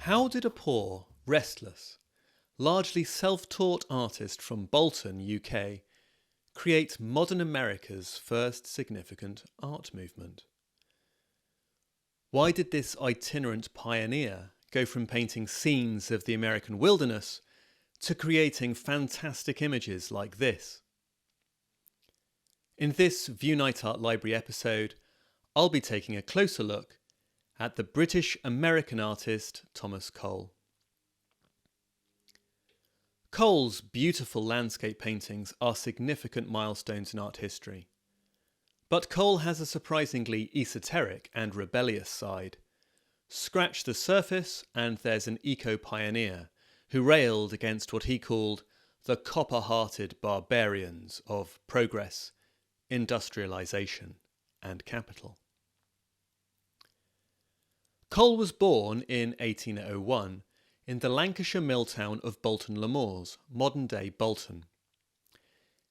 How did a poor, restless, largely self-taught artist from Bolton, UK, create modern America's first significant art movement? Why did this itinerant pioneer go from painting scenes of the American wilderness to creating fantastic images like this? In this Vieunite Art Library episode, I'll be taking a closer look at the British-American artist Thomas Cole. Cole's beautiful landscape paintings are significant milestones in art history. But Cole has a surprisingly esoteric and rebellious side. Scratch the surface and there's an eco-pioneer who railed against what he called the copper-hearted barbarians of progress, industrialisation and capital. Cole was born in 1801 in the Lancashire mill town of Bolton-le-Moors, modern-day Bolton.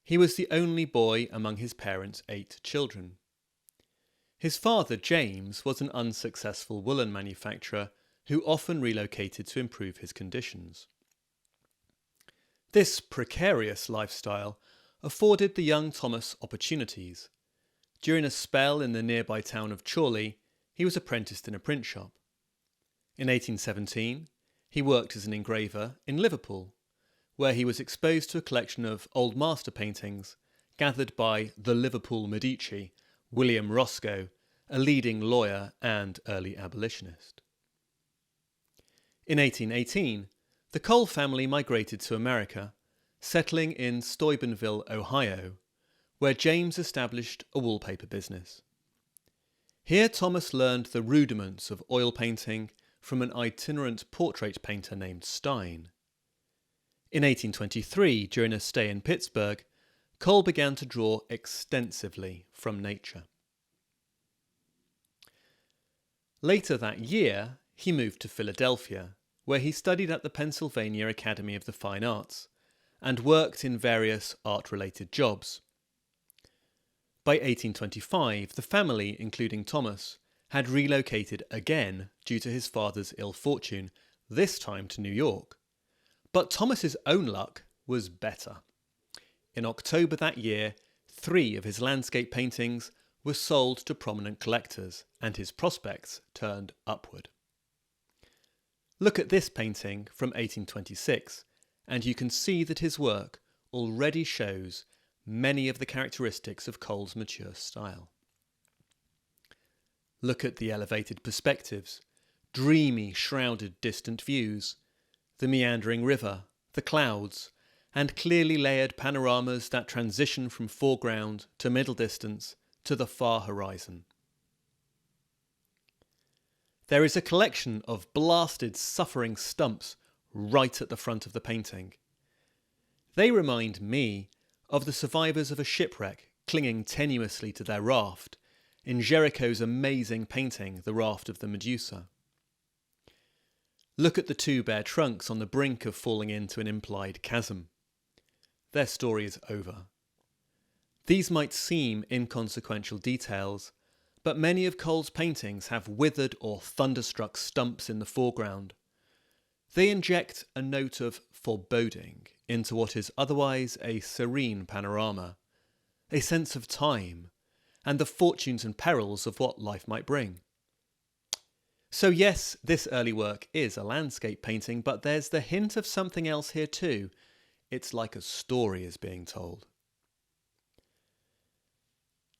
He was the only boy among his parents' 8 children. His father, James, was an unsuccessful woolen manufacturer who often relocated to improve his conditions. This precarious lifestyle afforded the young Thomas opportunities. During a spell in the nearby town of Chorley, he was apprenticed in a print shop. In 1817, he worked as an engraver in Liverpool, where he was exposed to a collection of old master paintings gathered by the Liverpool Medici, William Roscoe, a leading lawyer and early abolitionist. In 1818, the Cole family migrated to America, settling in Steubenville, Ohio, where James established a wallpaper business. Here Thomas learned the rudiments of oil painting from an itinerant portrait painter named Stein. In 1823, during a stay in Pittsburgh, Cole began to draw extensively from nature. Later that year, he moved to Philadelphia, where he studied at the Pennsylvania Academy of the Fine Arts and worked in various art-related jobs. By 1825, the family, including Thomas, had relocated again due to his father's ill fortune, this time to New York. But Thomas's own luck was better. In October that year, 3 of his landscape paintings were sold to prominent collectors, and his prospects turned upward. Look at this painting from 1826, and you can see that his work already shows many of the characteristics of Cole's mature style. Look at the elevated perspectives, dreamy, shrouded distant views, the meandering river, the clouds, and clearly layered panoramas that transition from foreground to middle distance to the far horizon. There is a collection of blasted, suffering stumps right at the front of the painting. They remind me of the survivors of a shipwreck clinging tenuously to their raft in Géricault's amazing painting, The Raft of the Medusa. Look at the 2 bare trunks on the brink of falling into an implied chasm. Their story is over. These might seem inconsequential details, but many of Cole's paintings have withered or thunderstruck stumps in the foreground. They inject a note of foreboding into what is otherwise a serene panorama, a sense of time, and the fortunes and perils of what life might bring. So yes, this early work is a landscape painting, but there's the hint of something else here too. It's like a story is being told.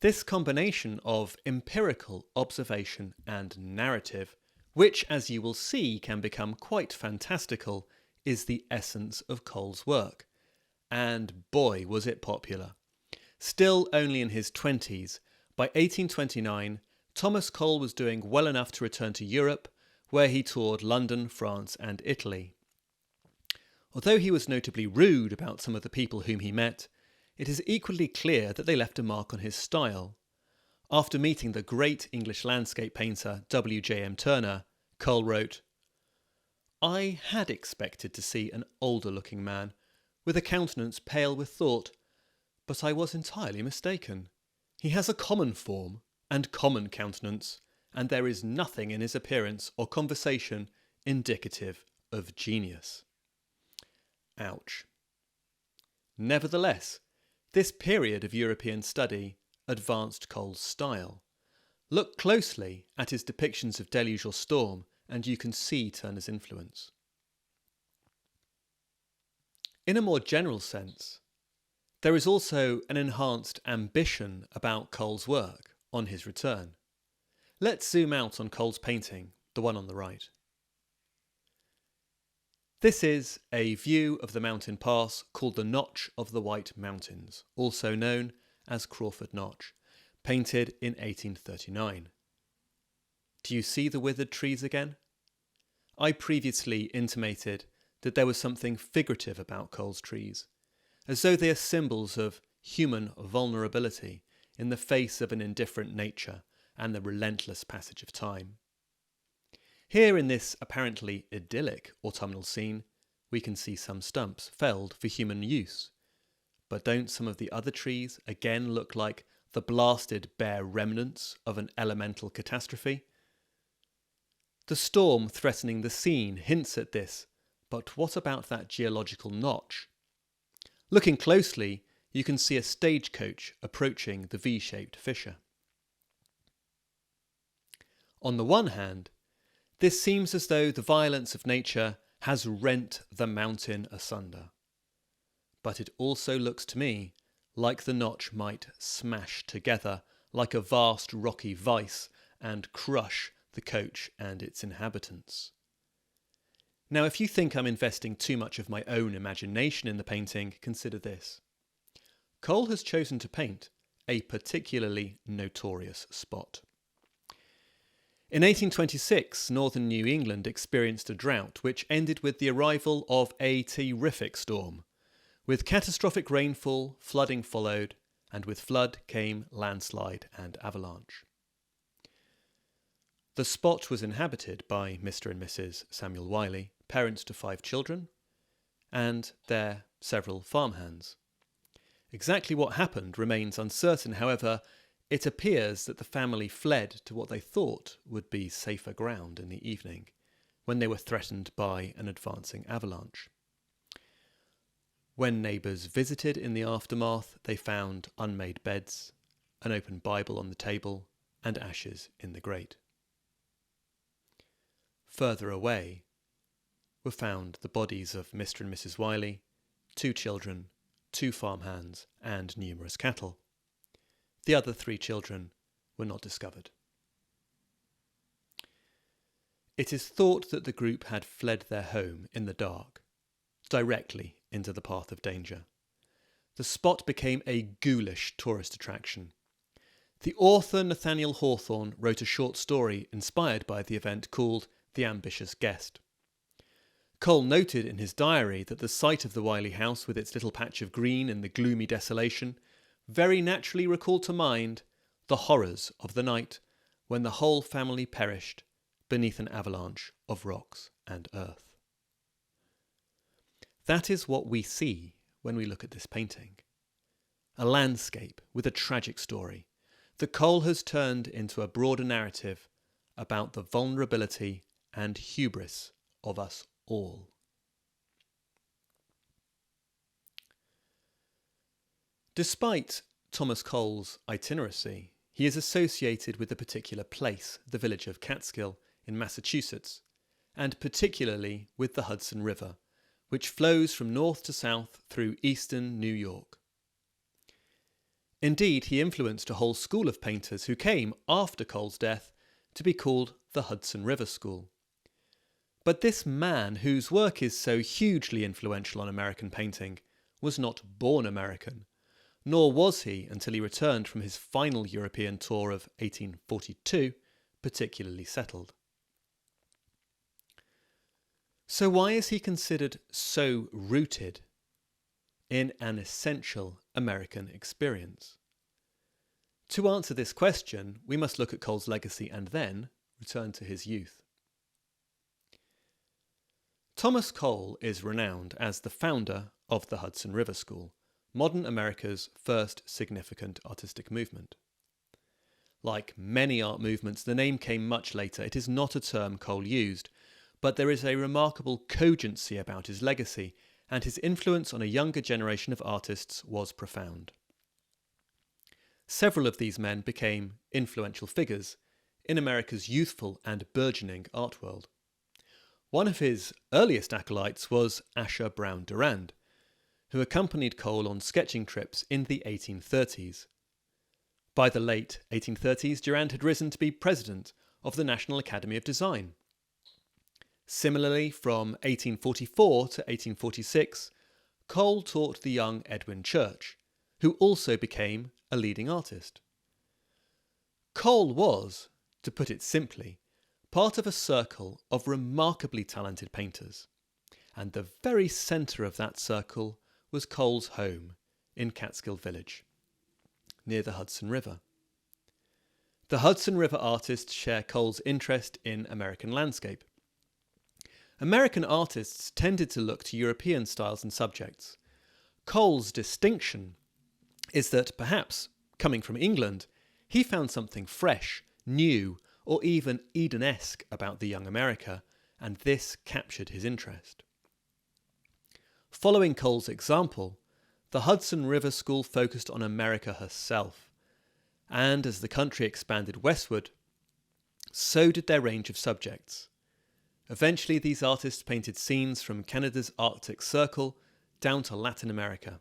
This combination of empirical observation and narrative, which as you will see can become quite fantastical, is the essence of Cole's work. And boy was it popular. Still only in his 20s, by 1829, Thomas Cole was doing well enough to return to Europe, where he toured London, France and Italy. Although he was notably rude about some of the people whom he met, it is equally clear that they left a mark on his style. After meeting the great English landscape painter W.J.M. Turner, Cole wrote, "I had expected to see an older-looking man, with a countenance pale with thought, but I was entirely mistaken. He has a common form and common countenance, and there is nothing in his appearance or conversation indicative of genius. Ouch. Nevertheless, this period of European study advanced Cole's style. Look closely at his depictions of deluge or storm and you can see Turner's influence. In a more general sense, there is also an enhanced ambition about Cole's work on his return. Let's zoom out on Cole's painting, the one on the right. This is a view of the mountain pass called the Notch of the White Mountains, also known as Crawford Notch, painted in 1839. Do you see the withered trees again? I previously intimated that there was something figurative about Cole's trees, as though they are symbols of human vulnerability in the face of an indifferent nature and the relentless passage of time. Here in this apparently idyllic autumnal scene, we can see some stumps felled for human use. But don't some of the other trees again look like the blasted bare remnants of an elemental catastrophe? The storm threatening the scene hints at this, but what about that geological notch? Looking closely, you can see a stagecoach approaching the V-shaped fissure. On the one hand, this seems as though the violence of nature has rent the mountain asunder. But it also looks to me like the notch might smash together like a vast rocky vice and crush the coach and its inhabitants. Now, if you think I'm investing too much of my own imagination in the painting, consider this. Cole has chosen to paint a particularly notorious spot. In 1826, northern New England experienced a drought which ended with the arrival of a terrific storm. With catastrophic rainfall, flooding followed, and with flood came landslide and avalanche. The spot was inhabited by Mr. and Mrs. Samuel Wiley, parents to 5 children, and their several farmhands. Exactly what happened remains uncertain. However, it appears that the family fled to what they thought would be safer ground in the evening, when they were threatened by an advancing avalanche. When neighbours visited in the aftermath, they found unmade beds, an open Bible on the table, and ashes in the grate. Further away were found the bodies of Mr. and Mrs. Wiley, 2 children, 2 farmhands, and numerous cattle. The other 3 children were not discovered. It is thought that the group had fled their home in the dark, directly into the path of danger. The spot became a ghoulish tourist attraction. The author Nathaniel Hawthorne wrote a short story inspired by the event called The Ambitious Guest. Cole noted in his diary that the sight of the Wiley house with its little patch of green in the gloomy desolation very naturally recalled to mind the horrors of the night when the whole family perished beneath an avalanche of rocks and earth. That is what we see when we look at this painting. A landscape with a tragic story that Cole has turned into a broader narrative about the vulnerability and hubris of us all. Despite Thomas Cole's itineracy, he is associated with a particular place, the village of Catskill in Massachusetts, and particularly with the Hudson River, which flows from north to south through eastern New York. Indeed, he influenced a whole school of painters who came after Cole's death to be called the Hudson River School. But this man, whose work is so hugely influential on American painting, was not born American, nor was he, until he returned from his final European tour of 1842, particularly settled. So why is he considered so rooted in an essential American experience? To answer this question, we must look at Cole's legacy and then return to his youth. Thomas Cole is renowned as the founder of the Hudson River School, modern America's first significant artistic movement. Like many art movements, the name came much later. It is not a term Cole used, but there is a remarkable cogency about his legacy, and his influence on a younger generation of artists was profound. Several of these men became influential figures in America's youthful and burgeoning art world. One of his earliest acolytes was Asher Brown Durand, who accompanied Cole on sketching trips in the 1830s. By the late 1830s, Durand had risen to be president of the National Academy of Design. Similarly, from 1844 to 1846, Cole taught the young Edwin Church, who also became a leading artist. Cole was, to put it simply, part of a circle of remarkably talented painters, and the very centre of that circle was Cole's home in Catskill Village, near the Hudson River. The Hudson River artists share Cole's interest in American landscape. American artists tended to look to European styles and subjects. Cole's distinction is that, perhaps coming from England, he found something fresh, new, or even Eden-esque about the young America, and this captured his interest. Following Cole's example, the Hudson River School focused on America herself, and as the country expanded westward, so did their range of subjects. Eventually, these artists painted scenes from Canada's Arctic Circle down to Latin America.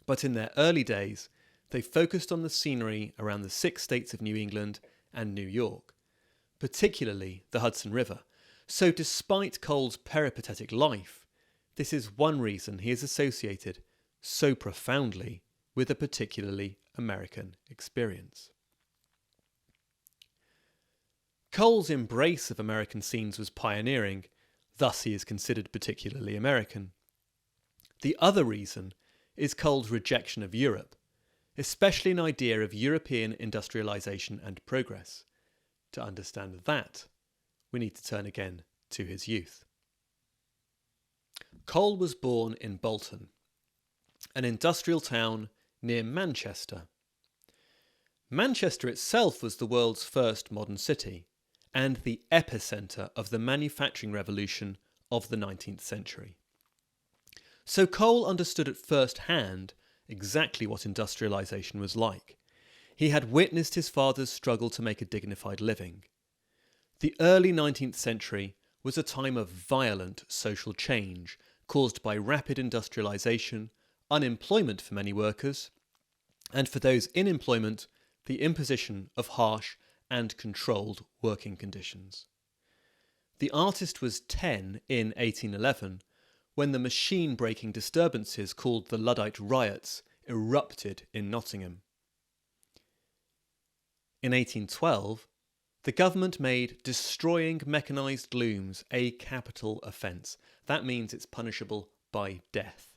But in their early days, they focused on the scenery around the 6 states of New England and New York, particularly the Hudson River. So despite Cole's peripatetic life, this is one reason he is associated so profoundly with a particularly American experience. Cole's embrace of American scenes was pioneering, thus he is considered particularly American. The other reason is Cole's rejection of Europe, especially an idea of European industrialisation and progress. To understand that, we need to turn again to his youth. Cole was born in Bolton, an industrial town near Manchester. Manchester itself was the world's first modern city, and the epicentre of the manufacturing revolution of the 19th century. So Cole understood at first hand exactly what industrialisation was like. He had witnessed his father's struggle to make a dignified living. The early 19th century was a time of violent social change caused by rapid industrialisation, unemployment for many workers, and for those in employment, the imposition of harsh and controlled working conditions. The artist was 10 in 1811 when the machine-breaking disturbances called the Luddite riots erupted in Nottingham. In 1812, the government made destroying mechanised looms a capital offence. That means it's punishable by death.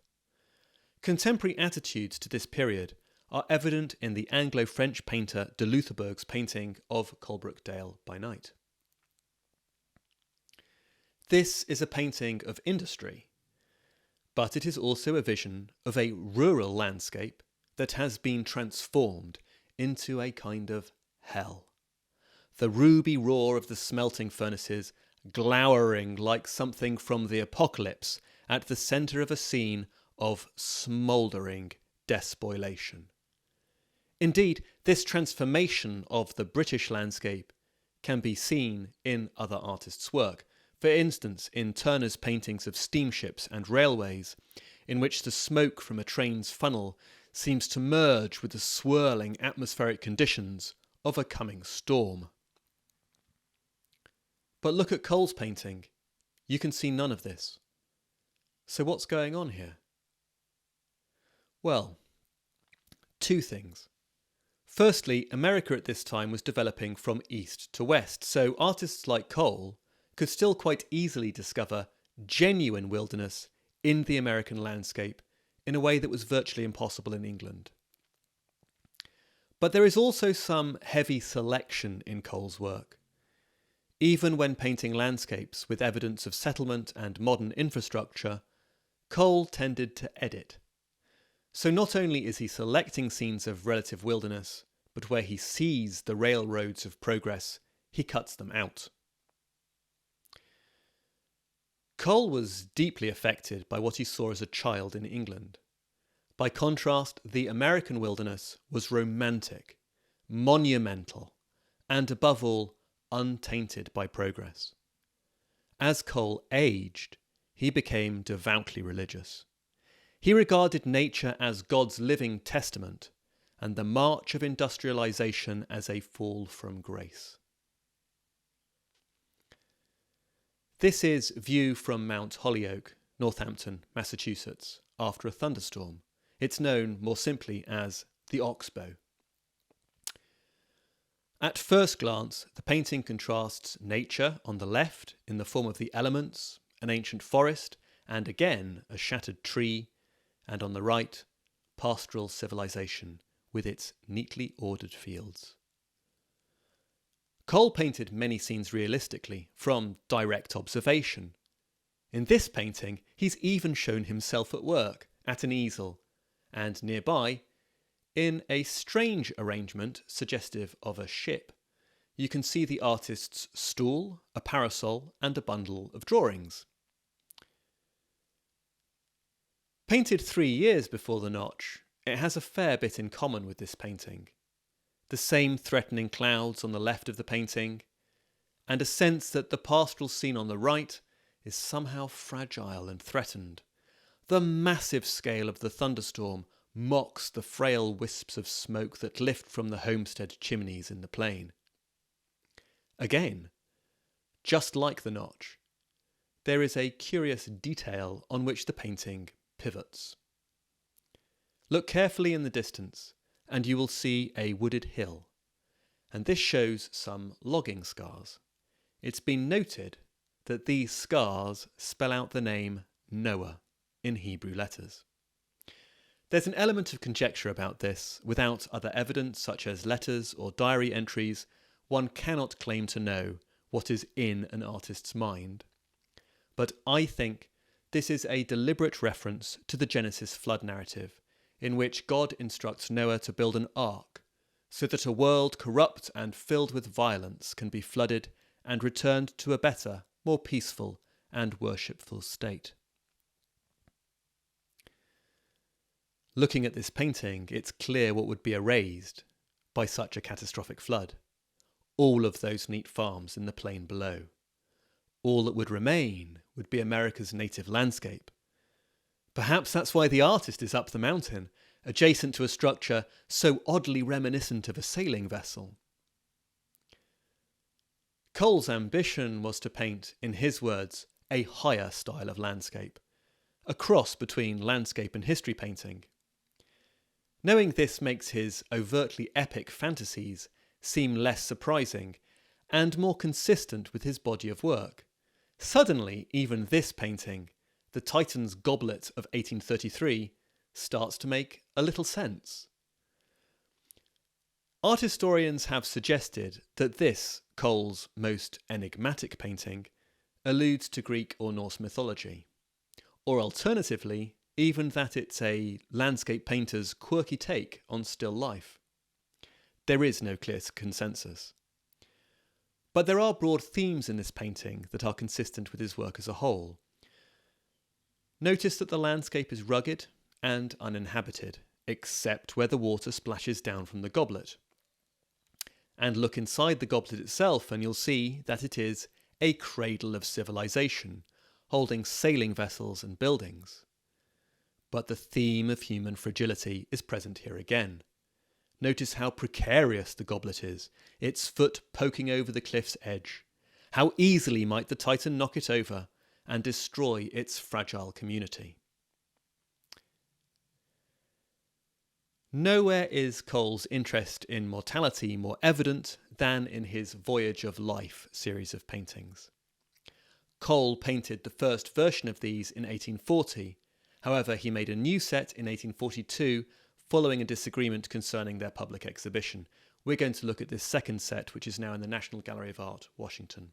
Contemporary attitudes to this period are evident in the Anglo-French painter de Loutherbourg's painting of Coalbrookdale by night. This is a painting of industry, but it is also a vision of a rural landscape that has been transformed into a kind of hell. The ruby roar of the smelting furnaces glowering like something from the apocalypse at the centre of a scene of smouldering despoilation. Indeed, this transformation of the British landscape can be seen in other artists' work. For instance, in Turner's paintings of steamships and railways, in which the smoke from a train's funnel seems to merge with the swirling atmospheric conditions of a coming storm. But look at Cole's painting. You can see none of this. So what's going on here? Well, 2 things. Firstly, America at this time was developing from east to west, so artists like Cole could still quite easily discover genuine wilderness in the American landscape in a way that was virtually impossible in England. But there is also some heavy selection in Cole's work. Even when painting landscapes with evidence of settlement and modern infrastructure, Cole tended to edit. So not only is he selecting scenes of relative wilderness, but where he sees the railroads of progress, he cuts them out. Cole was deeply affected by what he saw as a child in England. By contrast, the American wilderness was romantic, monumental, and above all, untainted by progress. As Cole aged, he became devoutly religious. He regarded nature as God's living testament and the march of industrialization as a fall from grace. This is view from Mount Holyoke, Northampton, Massachusetts, after a thunderstorm. It's known more simply as the Oxbow. At first glance, the painting contrasts nature on the left in the form of the elements, an ancient forest, and again a shattered tree, and on the right, pastoral civilization with its neatly ordered fields. Cole painted many scenes realistically, from direct observation. In this painting, he's even shown himself at work, at an easel, and nearby, in a strange arrangement suggestive of a ship, you can see the artist's stool, a parasol, and a bundle of drawings. Painted 3 years before the Notch, it has a fair bit in common with this painting. The same threatening clouds on the left of the painting, and a sense that the pastoral scene on the right is somehow fragile and threatened. The massive scale of the thunderstorm mocks the frail wisps of smoke that lift from the homestead chimneys in the plain. Again, just like the Notch, there is a curious detail on which the painting pivots. Look carefully in the distance, and you will see a wooded hill, and this shows some logging scars. It's been noted that these scars spell out the name Noah in Hebrew letters. There's an element of conjecture about this. Without other evidence, such as letters or diary entries, one cannot claim to know what is in an artist's mind. But I think this is a deliberate reference to the Genesis flood narrative, in which God instructs Noah to build an ark, so that a world corrupt and filled with violence can be flooded and returned to a better, more peaceful and worshipful state. Looking at this painting, it's clear what would be erased by such a catastrophic flood. All of those neat farms in the plain below. All that would remain would be America's native landscape. Perhaps that's why the artist is up the mountain, adjacent to a structure so oddly reminiscent of a sailing vessel. Cole's ambition was to paint, in his words, a higher style of landscape, a cross between landscape and history painting. Knowing this makes his overtly epic fantasies seem less surprising and more consistent with his body of work. Suddenly, even this painting, the Titan's Goblet of 1833, starts to make a little sense. Art historians have suggested that this, Cole's most enigmatic painting, alludes to Greek or Norse mythology, or alternatively, even that it's a landscape painter's quirky take on still life. There is no clear consensus. But there are broad themes in this painting that are consistent with his work as a whole. Notice that the landscape is rugged and uninhabited, except where the water splashes down from the goblet. And look inside the goblet itself and you'll see that it is a cradle of civilization, holding sailing vessels and buildings. But the theme of human fragility is present here again. Notice how precarious the goblet is, its foot poking over the cliff's edge. How easily might the Titan knock it over and destroy its fragile community. Nowhere is Cole's interest in mortality more evident than in his Voyage of Life series of paintings. Cole painted the first version of these in 1840. However, he made a new set in 1842 following a disagreement concerning their public exhibition. We're going to look at this second set, which is now in the National Gallery of Art, Washington.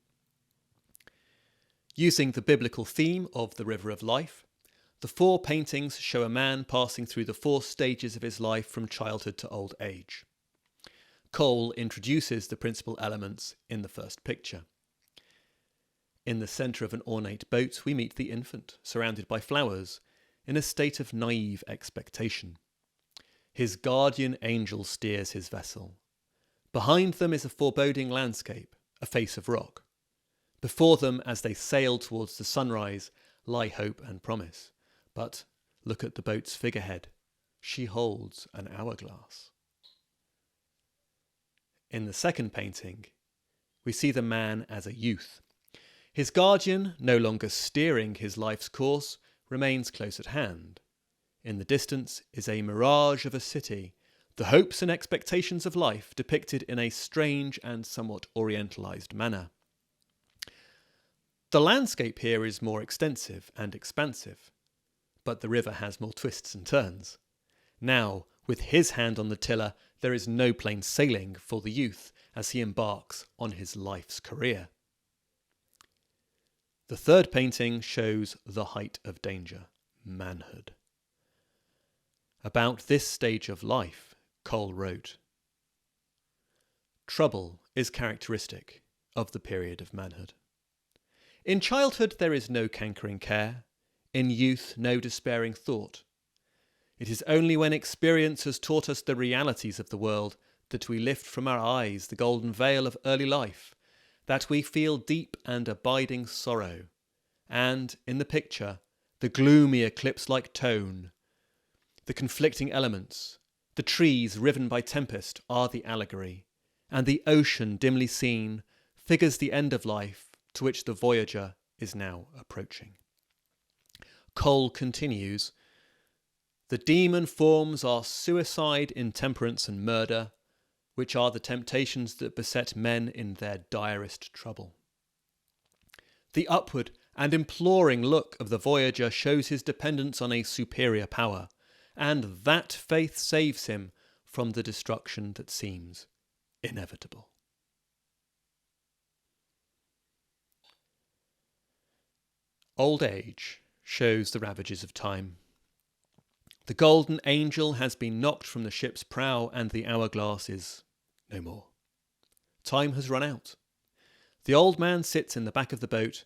Using the biblical theme of the River of Life, the 4 paintings show a man passing through the 4 stages of his life from childhood to old age. Cole introduces the principal elements in the first picture. In the centre of an ornate boat, we meet the infant, surrounded by flowers, in a state of naive expectation. His guardian angel steers his vessel. Behind them is a foreboding landscape, a face of rock. Before them, as they sail towards the sunrise, lie hope and promise. But look at the boat's figurehead. She holds an hourglass. In the second painting, we see the man as a youth. His guardian, no longer steering his life's course, remains close at hand. In the distance is a mirage of a city, the hopes and expectations of life depicted in a strange and somewhat orientalised manner. The landscape here is more extensive and expansive, but the river has more twists and turns. Now, with his hand on the tiller, there is no plain sailing for the youth as he embarks on his life's career. The third painting shows the height of danger, manhood. About this stage of life, Cole wrote, "Trouble is characteristic of the period of manhood. In childhood there is no cankering care, in youth no despairing thought. It is only when experience has taught us the realities of the world that we lift from our eyes the golden veil of early life, that we feel deep and abiding sorrow, and, in the picture, the gloomy eclipse-like tone. The conflicting elements, the trees riven by tempest are the allegory, and the ocean dimly seen figures the end of life to which the voyager is now approaching." Cole continues, "The demon forms are suicide, intemperance and murder, which are the temptations that beset men in their direst trouble. The upward and imploring look of the voyager shows his dependence on a superior power, and that faith saves him from the destruction that seems inevitable." Old age shows the ravages of time. The golden angel has been knocked from the ship's prow and the hourglass is no more. Time has run out. The old man sits in the back of the boat,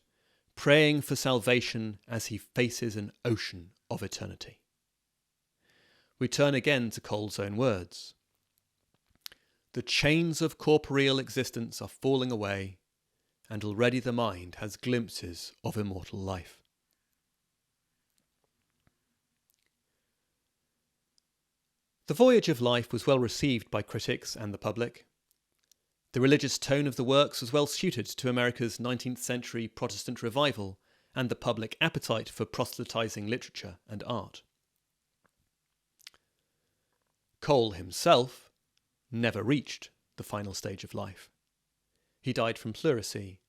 praying for salvation as he faces an ocean of eternity. We turn again to Cole's own words. "The chains of corporeal existence are falling away, and already the mind has glimpses of immortal life." The Voyage of Life was well received by critics and the public. The religious tone of the works was well suited to America's 19th century Protestant revival and the public appetite for proselytizing literature and art. Cole himself never reached the final stage of life. He died from pleurisy,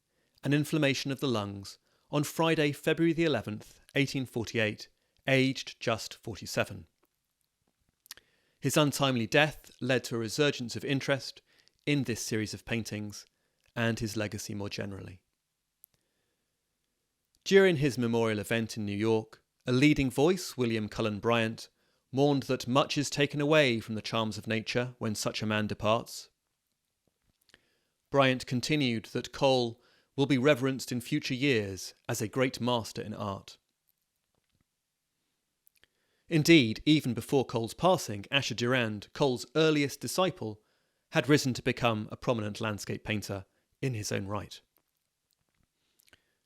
an inflammation of the lungs, on Friday, February the 11th, 1848, aged just 47. His untimely death led to a resurgence of interest in this series of paintings and his legacy more generally. During his memorial event in New York, a leading voice, William Cullen Bryant, mourned that much is taken away from the charms of nature when such a man departs. Bryant continued that Cole will be reverenced in future years as a great master in art. Indeed, even before Cole's passing, Asher Durand, Cole's earliest disciple, had risen to become a prominent landscape painter in his own right.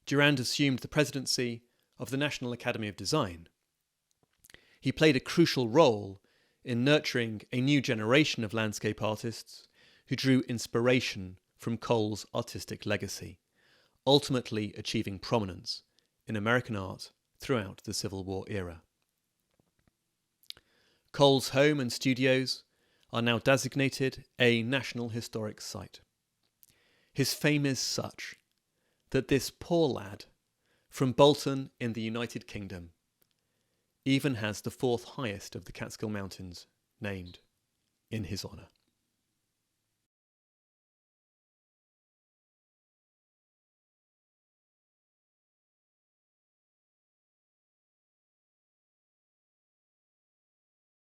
Durand assumed the presidency of the National Academy of Design. He played a crucial role in nurturing a new generation of landscape artists who drew inspiration from Cole's artistic legacy, ultimately achieving prominence in American art throughout the Civil War era. Cole's home and studios are now designated a National Historic Site. His fame is such that this poor lad from Bolton in the United Kingdom even has the fourth highest of the Catskill Mountains named in his honour.